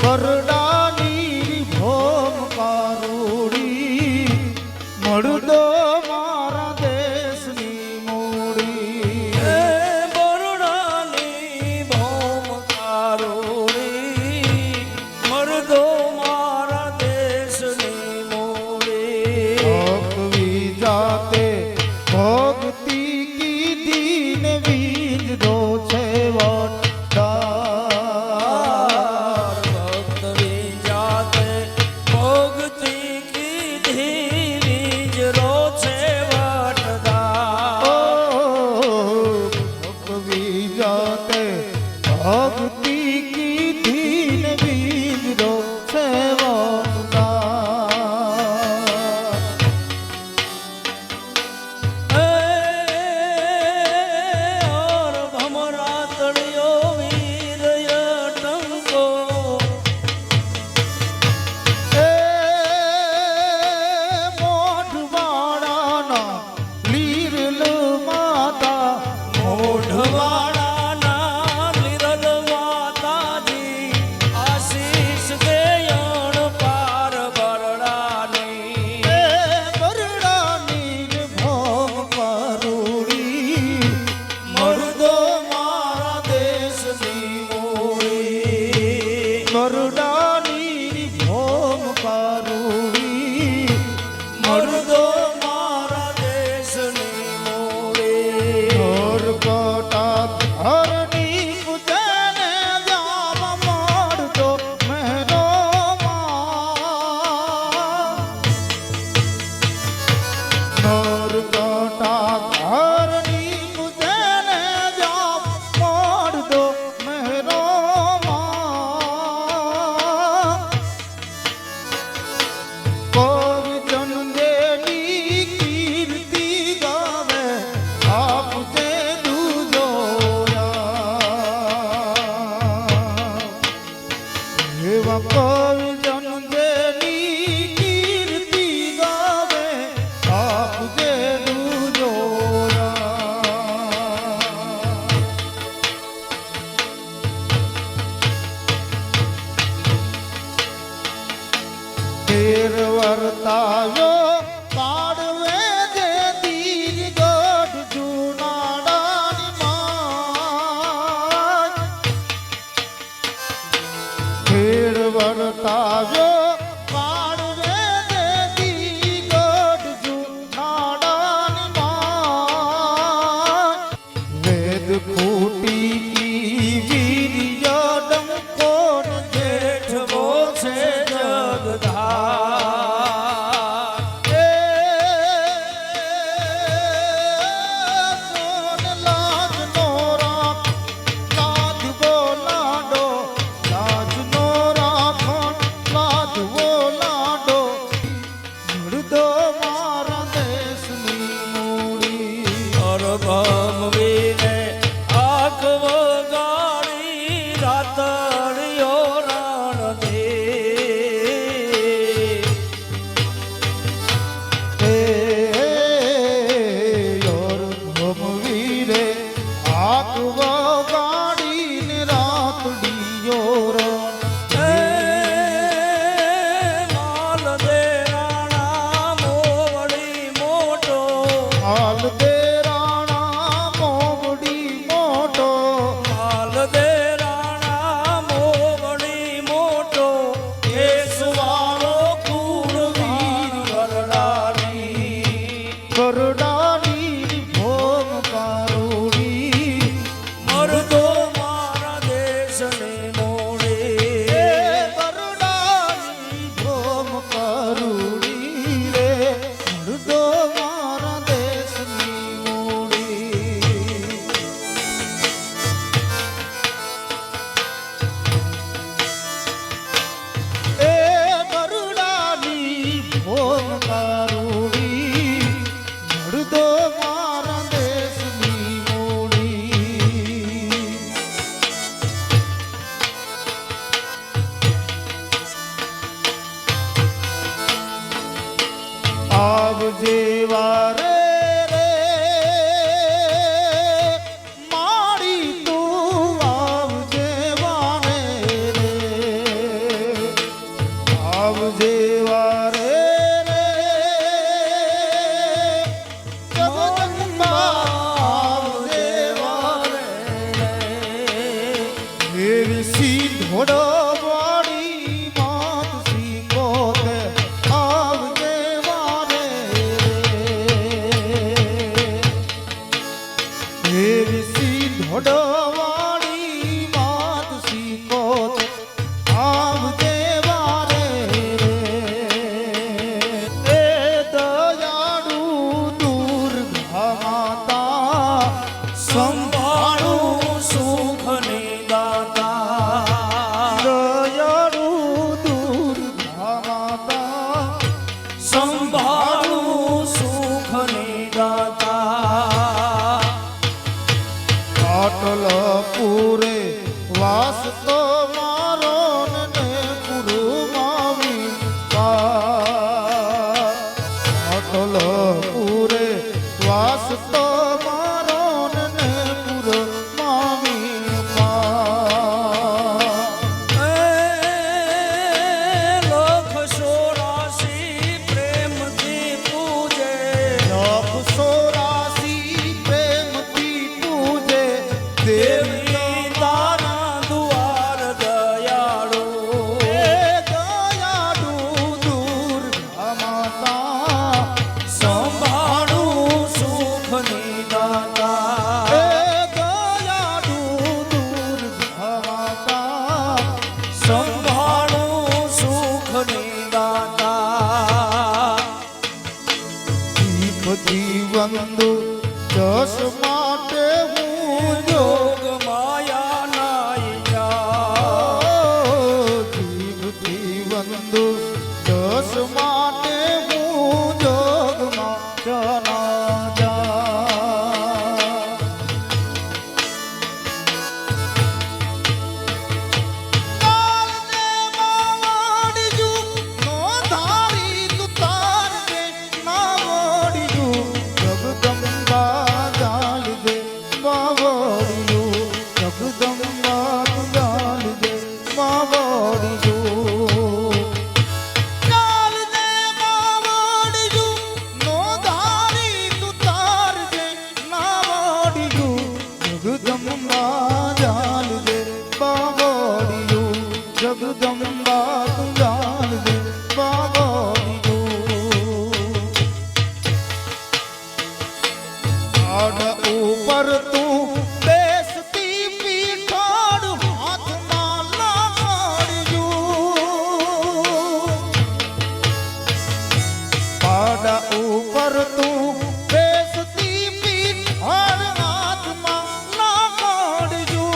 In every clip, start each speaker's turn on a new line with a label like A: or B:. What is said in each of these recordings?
A: બરડાની ભોમ કારુડી મળદો મારા દેશની મૂડી
B: બરડાની ભોમ કારુડી મળદો મારા દેશની મૂડી
A: ભોગવી જાતે ભોગતી કીધી ને વીજરો છે ભક્તિ કીધી ને વીજરો છે બરડાની ભોમ કારુડી મળદો મારા દેશની મૂડી કોટા હરની પૂજને જામ મળદો મહેરો કોટા હરની પૂજને જામ મળદો મહેરો વર્તાયો પાડવે જે તીર ગઢ જુનાડાની માં ફેર વર્તાયો પાડવે જે તીર ગઢ જુનાડાની માં વેદ ખૂટી વીર્ય ડંકો જેઠવો છે જગધા જેવા રે મારી તું આવજે વાને રે માવડિયું ચાલજે માવડિયું નો ધારી તું તારજે નાવડિયું જગદંબા ચાલજે બાવડિયું જગદંબા તું ચાલજે બાવડિયું આડ ઉપર તું બેસતી પીઠાડ હાથમાં લાડ્યું પાડા ઉપર તું બેસતી પીઠાડ હાથમાં લાડ્યું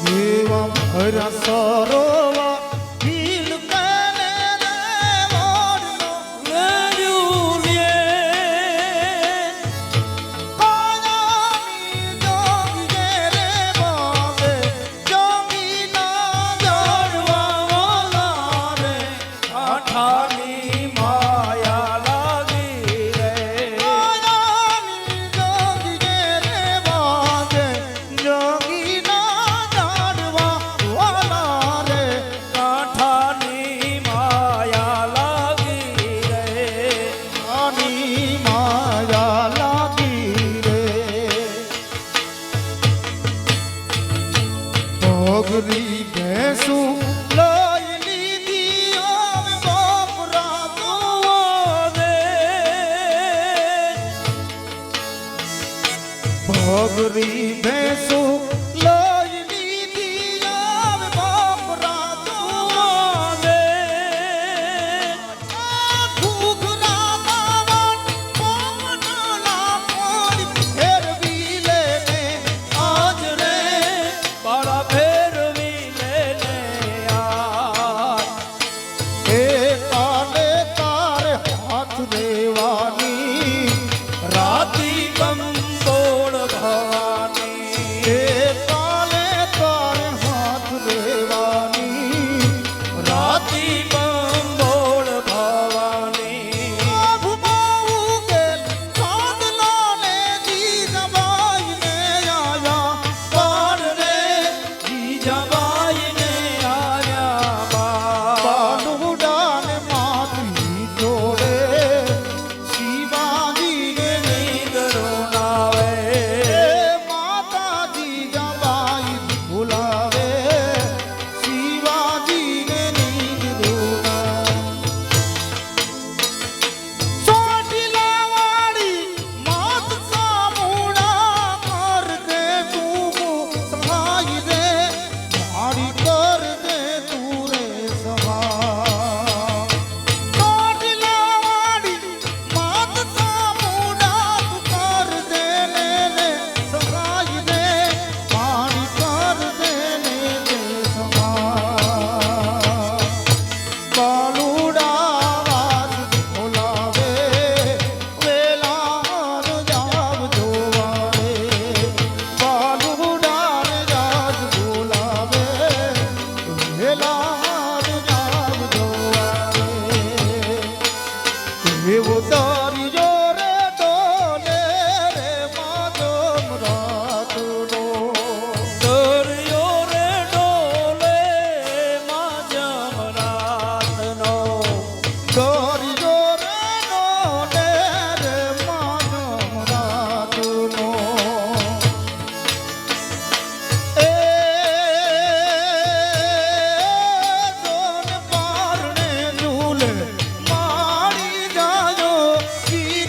A: દેવા ભરા સરોવા ભીલ કાને રે વાડનો
B: નડ્યું લે
A: કાયાની જોગીએ રે બાબે જોગી ના
B: જાડવા વાલા રે આઠાની માયા લાગી રે
A: કાયાની જોગીએ રે બાબે જોગી ના જાડવા વાલા રે
B: કાંઠાની માયા લાગી રે
A: આની માયા લાગી રે ભોગરી ભેંસું લઈ લીધી હવે બાપરા તો
B: દે
A: ભોગરી ભેંસું લઈ લીધી હવે બાપરા તો
B: દે
A: ઘૂઘરા દાવણ પોપટલા પોડી ફેરવી લેને આજ રે
B: બાળા ફેરવી લેને આ
A: એ કાલે તારે હાથ દેવાની
B: રાતી કંબોળ ભવાની
A: એ કાલે તારે હાથ દેવાની
B: રાતી કંબોળ ભવાની
A: આભમાં ઉગેલ ચાંદલાને જીજાબાઈને આયા બાર રે
B: જીજાબાઈને આયા બા
A: બાલુડાને માથની જોડે શિવાજીને
B: નીંદરો નાવે
A: એ માતાજી જબાઈ ભૂલાવે શિવાજીને નીંદ દોડા ચોટીલા વાળી માત સામુડા કર દે તું સહાય રે મારી કર દે તું રે સહાય ચોટીલા વાળી માત સામુડા તું કર દે ને સહાય રે મારી કર દે ને સહાય કાલુડા વાસ બોલાવે વેલાર જાવ જોવારે કાલુડા જાસ બોલાવે વેલાર જાવ જોવારે એવો તારીજો રે ડોલે રે માધમ રાતનો
B: દરિયો રે ડોલે માં જમરાતનો
A: તારીજો રે ડોલે રે માધમ રાતનો એ જોન પારણે ઝૂલે મારી જાજો કી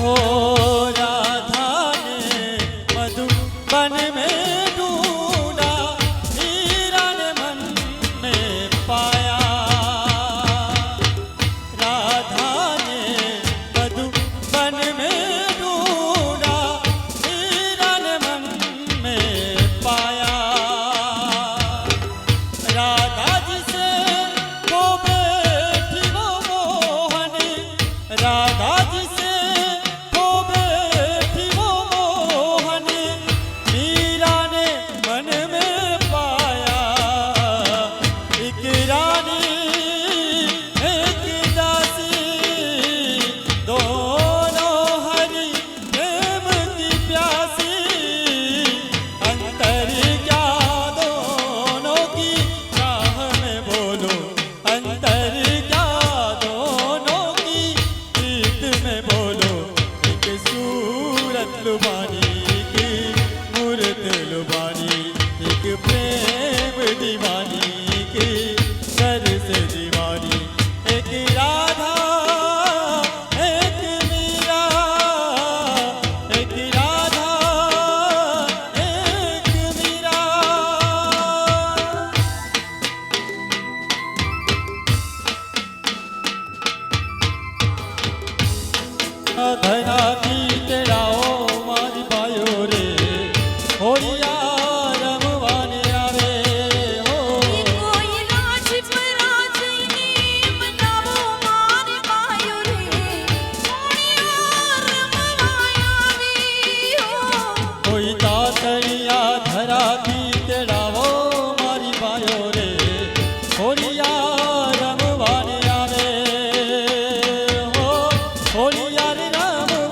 B: हो राधा ने मधुबन में ढूंढा, मीरा ने मन में पाया। राधा ने मधुबन में ढूंढा, मीरा ने मन में पाया। राधा जी से वो बैठी वो मोहन, राधा जी से वो बैठी वो मोहन, मीरा ने मन में पाया। एक रानी एक दासी, दोनों हरि प्रेम की प्यासी। अंतर क्या दोनों की राह में बोलो, अंतर क्या दोनों की प्रीत में बोलो। एक सूरत लुभानी, एक मूरत लुभानी, एक प्रेम दीवानी, की सर से दीवानी। एक राधा एक मीरा, एक राधा एक मीरा। धरा की तेराओ मारी पायो रे, होलिया रमवाने आवे हो।
C: કોઈ રાજ પરાજયને મનાવો મારે પાયો રે, સોણિયા રમવાય આવી હો।
B: कोई तातड़िया धरा की तेराओ मारी पायो रे, होलिया रमवाने आवे हो। होलिया रे रमवाने